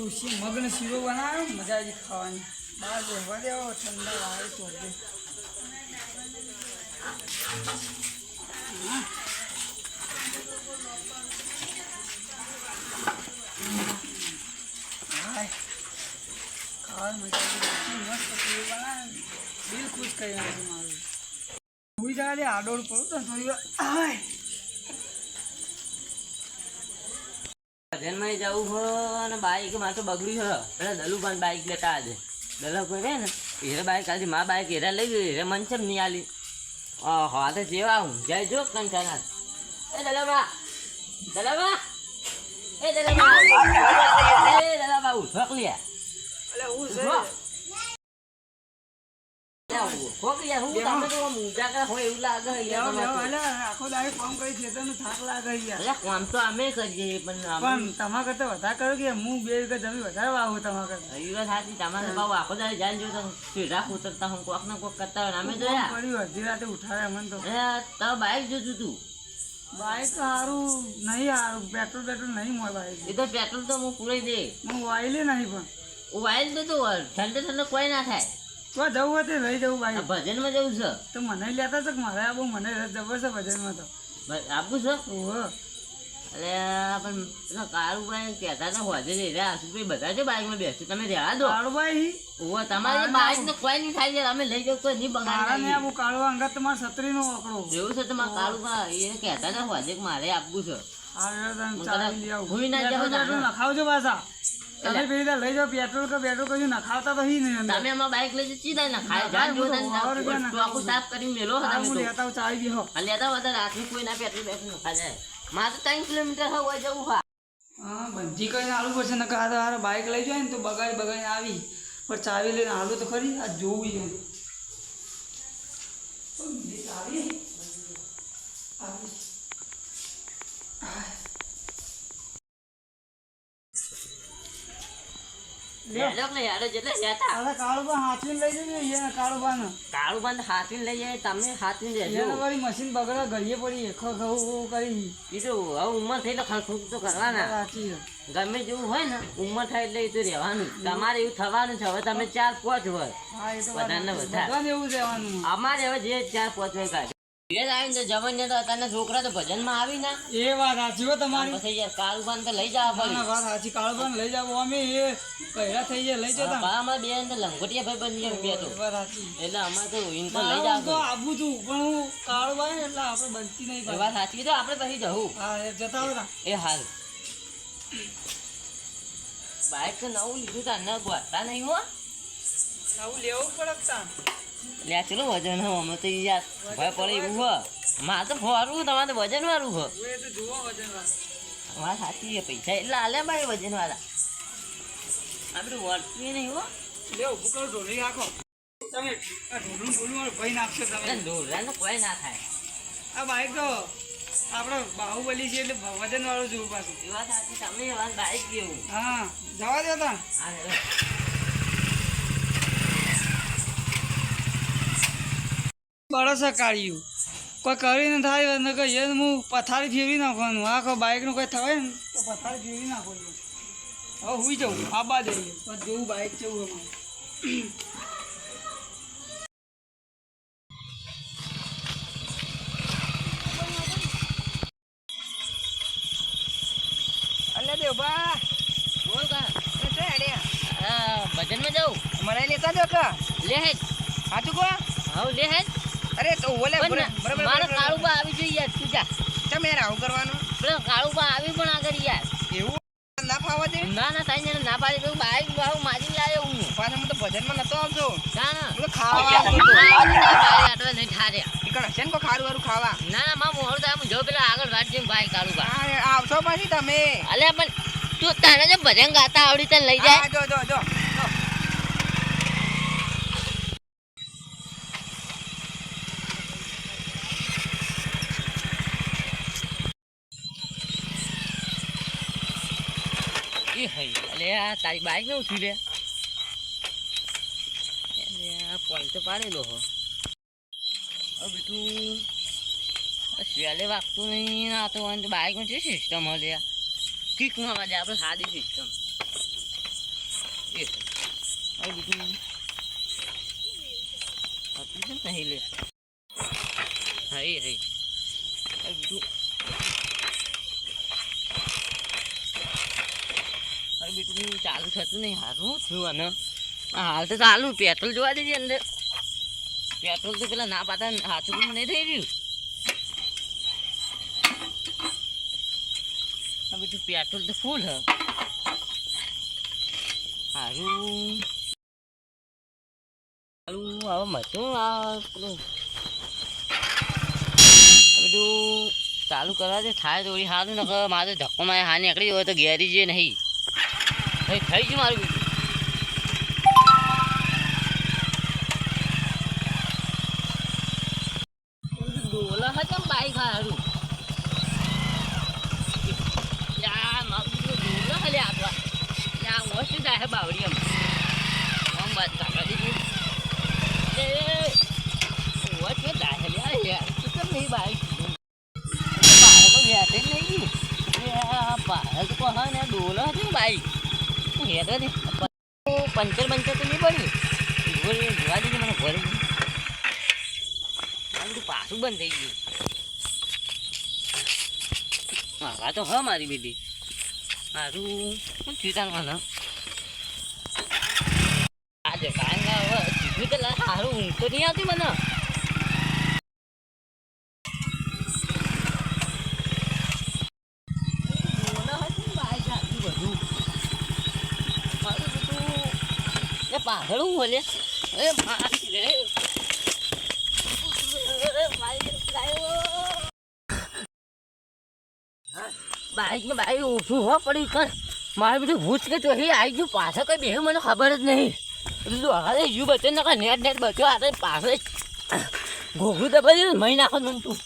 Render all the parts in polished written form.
ઉસી મગનો શીરો બનાવ્યો મજા આવી ખાવાની બહાર બેસવા દેવો ઠંડા આવે તો ખાવાની મજા આવી મસ્ત શીરો બનાવે દિલ ખુશ કરી નાખ્યું મારું હું જવા આડોળ પડું તો થોડી વાર ભજનમાં જવું હોય અને બાઈક માં તો બગડ્યું હોય એટલે દલુભાઈ બાઈક લેતા આજે દલુ કોઈ રહે ને હીરે બાઈક આજે મા બાઈક હીરા લઈ ગયું હીરે મન છે નહીં આલી હા તો જેવા હું જાય જો કંટાળા એ દલાબા દલાબા એ દલાબા એ દલાબા ઉઠક લ્યા એટલે હું છે આખો દાડો કામ કરી ખેતરનો થાક લાગે કામ તો અમે કરીએ પણ તમારા કરતા વધારે કરો કે હું 2 વીઘા જમીન વધારે વાવું તમારા કરતા એ વાત સાચી તમારે બાબુ આખો દાડો જાય જો સીધા ઉતરતા હું કોક ને કોક કરતા હોય અમે જોયા પડી અડધી રાતે ઉઠાડે મને તો તારું બાઈક જોતું તું બાઈક તો સારું નહીં સારું પેટ્રોલ નહીં મળે બાઈક એ તો પેટ્રોલ તો હું પૂરી દે હું વાયલે નહીં પણ વાઇલ તો ઠંડે કોઈ ના થાય તો જવું હોય તે લઈ જવું બાઈક ભજનમાં જવું છે તો મને લેતા છે કે મારે આ બહુ મને રસ જબર છે ભજનમાં તો આપવું છે ઓહો એટલે પણ કાળુભાઈ કહેતા હતા હોજે જઈ રહ્યા આશુભાઈ બધા છે બાઈકમાં બેસું તમે રહેવા દો કાળુભાઈ ઓહો તમારી બાઈક ને કોઈ નહીં થાય છે અમે લઈ જાવ કોઈ નહીં મારા ને બગાડ આવું કાળવા અંગત તમારા છત્રીનો આંકડો એવું છે તમારા કાળુભાઈ એ કહેતા હતા હોજે કે મારે આપવું છે ભૂઈ ના નખાવજો પાછા તમે પેલી લઈ જાઓ પેટ્રોલ કશું નખાવતા તો હી નહીં તમે અમાર બાઈક લઈ જઈ સીધા ના ખાય જાન જો ટોકુ સાફ કરી મેલો તમે તો લેતા ચાવી બી હો લેતા હતા રાત્રે કોઈ ના પેટ્રોલ બેઠું નખા જાય મારે 3 કિલોમીટર હોય જવું હા હા બંધી કરીને આલુ પડશે ને કાં બાઈક લઈ જાય ને તો બગાડી આવી પણ ચાવી લઈને આલુ તો ખરી આ જોવું છે મશીન બગડે ઘડીએ પડી કરી ઉંમર થઈ એટલે ખર્ચ તો કરવાના ગમે જેવું હોય ને ઉંમર થાય એટલે એ તો રહેવાનું તમારે એવું થવાનું છે હવે તમે 4-5 હોય બધાને વધારે એવું રહેવાનું અમારે હવે જે 4-5 હોય કાઢે જમન ને તો અત્યારના છોકરા તો ભજનમાં આવી ને એ વાત સાચી હો તમારી પછી યાર કાળુબાન તો લઈ જવા પડે વાત સાચી કાળુબાન લઈ જાવ અમે એ કઈરા થઈ જાય લઈ જતા અમારે બે ને લંગોટિયા ભાઈ બની બે તો વાત સાચી એટલે અમારે તો ઇન તો લઈ જાવ તો આવું છું પણ હું કાળુબાન એટલે આપણે બનતી નહીં વાત સાચી તો આપણે પછી જવું હા જતા હતા એ હાલ બાઈક તો નવું લીધું તા ન ગોતા નહીં હો નવું લેવું પડે તા લે ચલો વજન હો અમે તો યાર ભય પડે એવું હો મારે તો ફોરવું તમારે તો વજન વાળું હો એ તો જુઓ વજન વાળું અમારે સાચી પૈસા એટલે આલે ભાઈ વજન વાળા આપણે વળતું નહીં હો લે ઉભું કરો ઢોલી રાખો તમે આ ઢોલું બોલું ભાઈ નાખશો તમે ઢોલાને કોઈ ના થાય આ બાઈક તો આપણે બાહુબલી છે એટલે વજન વાળું જોવું પાછું એ વાત સાચી તમે વાત બાઈક જેવું હા જવા દો તા બળસ કાઢ્યું કોઈ કરીને થાય ને કે એ હું પથારી ફેરવી નાખવાનું આખો બાઇકનું કોઈ થાય ને તો પથારી ફેરવી નાખવાનું હવે હુઈ જવું આબા જઈએ પણ જેવું બાઇક જેવું અમારે અલે દેવબા બોલ કા ભજનમાં જાઉં મને લેતા દો કા લે હે સાચું કો હા લે હે અરે તો ઓલે બરાબર મારા કાળુબા આવી જોઈએ યાર તું જા તમે યાર આવું કરવાનું પેલા કાળુબા આવી પણ આગળ યાર એવું ના ફાવા દે ના તાઈ ને ના પાડી તો બાઈક વાવ મારી લાયો હું પાછા હું તો ભજનમાં નતો આવતો ના હું તો ખાવા આવતો આટલે નહીં ઠારે ઈકણ હશે ને કો ખારું વારું ખાવા ના માં મોહર તો હું જો પેલા આગળ વાટ જેમ બાઈક કાળુબા આવશો પાછી તમે અલે પણ તું તને જો ભજન ગાતા આવડી તને લઈ જાય જો અલે આ તારી બાઈક ને ઉઠી લે આ પોઈન્ટ તો પાડેલો હો હવે બીજું સ્વેલે વાગતું નહીં આ તો બાઈકમાં છે સિસ્ટમ હલે કિકમાં વાજે આપણે સાદી સિસ્ટમ એ હવે બીજું હતું છે ને નહીં લે હા એ હવે બીજું હવે બીજું ચાલુ થતું નહીં હારું થયું અને હાલ તો ચાલુ પેટ્રોલ જોવા દેજે અંદર પેટ્રોલ તો પેલા ના પાતા હાથું નહીં થઈ રહ્યું આ બધું પેટ્રોલ તો ફૂલ હ સારું સારું હવે મતું આ પેલું બધું ચાલુ કરવા દે થાય થોડી સારું ને મારે ધક્કો મારે હા નીકળી હોય તો ઘેરી જે નહીં થઈ ગયું મારું બીજું ડોલા હતા બાઈક હારું યા મારું ડોલા ખાલી આપવા યા મસ્ત જાય બાવડી આમ વાત કાઢવા દીધી એ વોચ કે જાય યાર યાર તું કેમ નહીં બાઈક પાર તો વ્યાતે નહીં યા પાર તો હા ને ડોલા હતી બાઈક હેતો ને પંચર તો નહીં પડ્યું જોવા દીધી મને ઘરે બધું પાછું બંધ થઈ ગયું હા તો હ મારી બેટી મારું શું થયું મને આજે કાંઈ ના હવે સીધું તો સારું ઊંઘ તો નહીં આવતી મને બધું મારું બધું એ પાછળ હું બોલે એ મારી રે બાઈક ને બાઈક ઓછું હો પડી કર મારે બધું ભૂત કે ચોરી આવી ગયું પાછળ કઈ બે મને ખબર જ નહીં બધું હારે યુ બચે ને નેટ બચ્યો હારે પાછળ ઘોઘું તો બધું મહી નાખો ને તું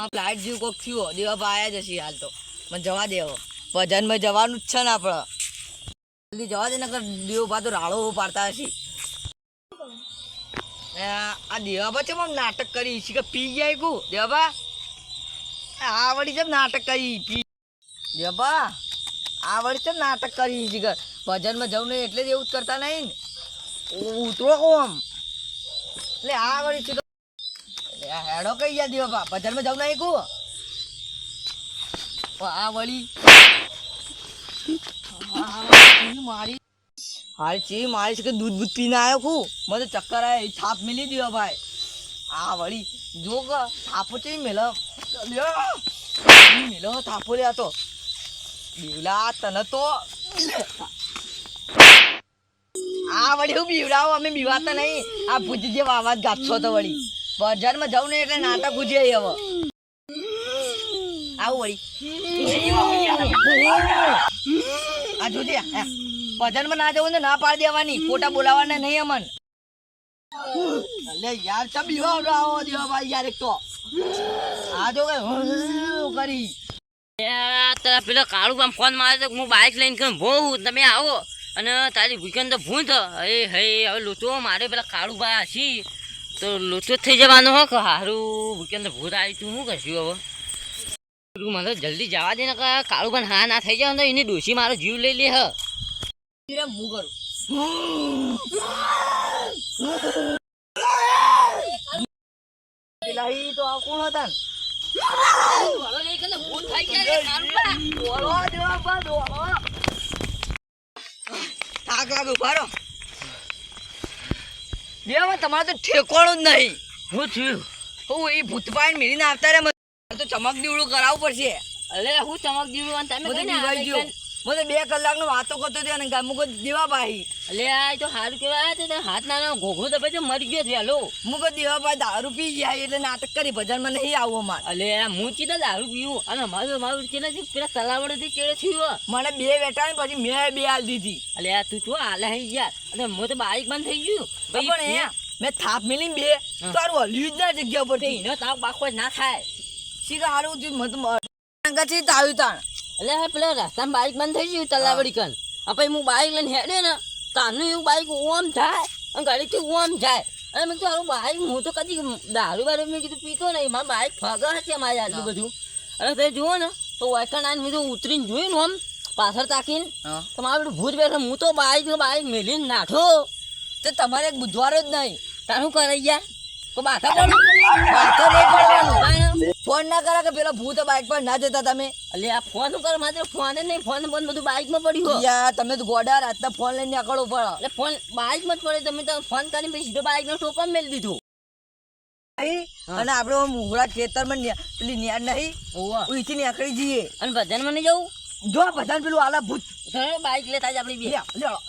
ફ્લાઇટ જેવું કોક થયું દેવા આવ્યા જશે હાલ તો મને જવા દેવો ભજનમાં જવાનું જ છે ને આપણે જલ્દી જવા દે ને દેવભા તો રાડો પાડતા હશે આ દેવાભા છે નાટક કરી છે કે પી જાય કુ દેવાભા આ વળી છે નાટક કરી પી દેવાભા આ વળી છે નાટક કરી છે કે ભજનમાં જવું નહીં એટલે જ એવું જ કરતા નહીં ને ઉતરો કોમ એટલે આ વળી છે હેડો કઈ ગયા દેવાભા ભજનમાં જવું નહીં કુ આ વળી મારી હાલ ચી મારી છે કે દૂધ પીને આવ્યો ખું મને ચક્કર આવે થાપ મેલી દો ભાઈ આ વળી જો કે થાપો છે મેલો મેલો થાપો લે તો બીવલા તને તો આ વળી હું બીવડાવો અમે બીવાતા નહીં આ ભૂજી જેવા અવાજ ગાપશો તો વળી બજારમાં જવું નહીં એટલે નાટક ગુજે હવે આવું વળી આ જોજે ભજનમાં ના જવું ને ના પાડી દેવાની ખોટા બોલાવાના નહીં અમન એટલે યાર ચમ આવો દેવા ભાઈ યાર એક તો આ જો કરી પેલો કાળું આમ ફોન મારે તો હું બાઇક લઈને કરું બહુ તમે આવો અને તારી ભૂકન તો ભૂત હે હે હવે લોચો મારે પેલા કાળું ભાઈ હસી તો લોચો થઈ જવાનો હો કે સારું ભૂકન તો ભૂત આવી તું શું કરશું હવે મને જલ્દી જવા દે ને કાળું પણ હા ના થઈ જાય તો એની ડોશી મારો જીવ લઈ લે હ હું કરું તો આ કોણ હતા થાક લાગે ઉભારો દેવા તમારે તો ઠેકોણું જ નહીં શું થયું હું એ ભૂતપાઈ મેળીને આવતા રે તો ચમક દીવડું કરાવવું પડશે અરે હું ચમક દીવડું તમે મને 2 કલાકનો વાતો કરતો હતો અને મુકો દેવાભાઈ અલે આ તો સારું કેવાય તો હાથ નાનો ઘોઘો તો પછી મરી ગયો છે હાલો મુકો દેવાભાઈ દારૂ પી ગયા એટલે નાટક કરી ભજનમાં નહીં આવો મારે અલે હું ચીતા દારૂ પીવું અને મારું ચેલા પેલા તલાવડેથી ચેડે થયું મને 2 વેટાણી પછી મેં 2 હાલ દીધી અલે આ તું શું હાલે હઈ યાર અને હું તો બાઈક બંધ થઈ ગયું પણ મેં થાપ મેલીને 2 તારું હલ્યું જ ના જગ્યા પર એનો તાપ બાખો ના થાય શીખા સારું થયું મત છે તાવ્યું તાણ એટલે હા પેલા રસ્તામાં બાઈક બંધ થઈ ગયું તલાવડી કન પછી હું બાઈક લઈને હેડે ને તાનું એવું બાઈક ઓમ થાય અને ગાડીથી ઓમ જાય અને મેં કીધું બાઈક હું તો કદી દારૂ બારૂ મેં કીધું પીતો નહીં મારા બાઈક ફગર છે મારે આટલું બધું અને તે જુઓ ને તો વાયકણ આવીને મેં તો ઉતરીને જોયું ને આમ પાછળ તાકીને હા તો મારું પેલું ભૂત બેઠો હું તો બાઈક મેલીને નાઠો તો તમારે એક બુધવારો જ નહીં તારું કરે યાર તો બાથા પડું પાછો નહીં પડવાનું કાંઈ ફોન ના કરા કે પેલા ભૂત બાઇક પર ના જતા તમે અલે આ ફોન કર માત્ર ફોન જ નહીં ફોન બંધ બધું બાઇકમાં પડ્યું હો યાર તમે તો ગોડા રાતના ફોન લઈને નીકળવું પડે એટલે ફોન બાઇકમાં જ પડે તમે તો ફોન કરીને પછી સીધો બાઇકનો ટોપા મેલી દીધું અને આપણે મુહળા ખેતરમાં પેલી ન્યાર નહીં ઓવા ઉઈથી નીકળી જઈએ અને ભજનમાં નહીં જવું જો બધાને પેલું આલા ભૂત ચાલો બાઇક લેતા જ આપણી બે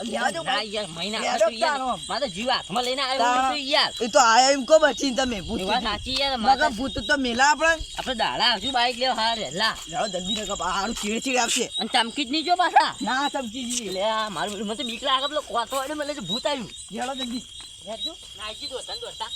લેવા દો ના યાર મહિના લે, આગળ તો યાર તારો. મારે જીવ હાથમાં લઈને આવ્યો તારો. તો યાર એ તો આયા એમ કો બચીને તમે ભૂત એ વાત સાચી યાર મગર મારે ભૂત તો મેલા આપણે આપણે દાડા આવશું બાઇક લેવા હારે લા લેવા જલ્દી નકા હારું ચીડે ચીડે આવશે અને ચમકી જ નહીં જો પાછા ના સમજી જઈએ એટલે આ મારું મને તો બીક લાગે પેલો કોતો વાળો મને ભૂત આવ્યું લેવા જલ્દી યાર જો નાઈજી દોડતા ને દોડતા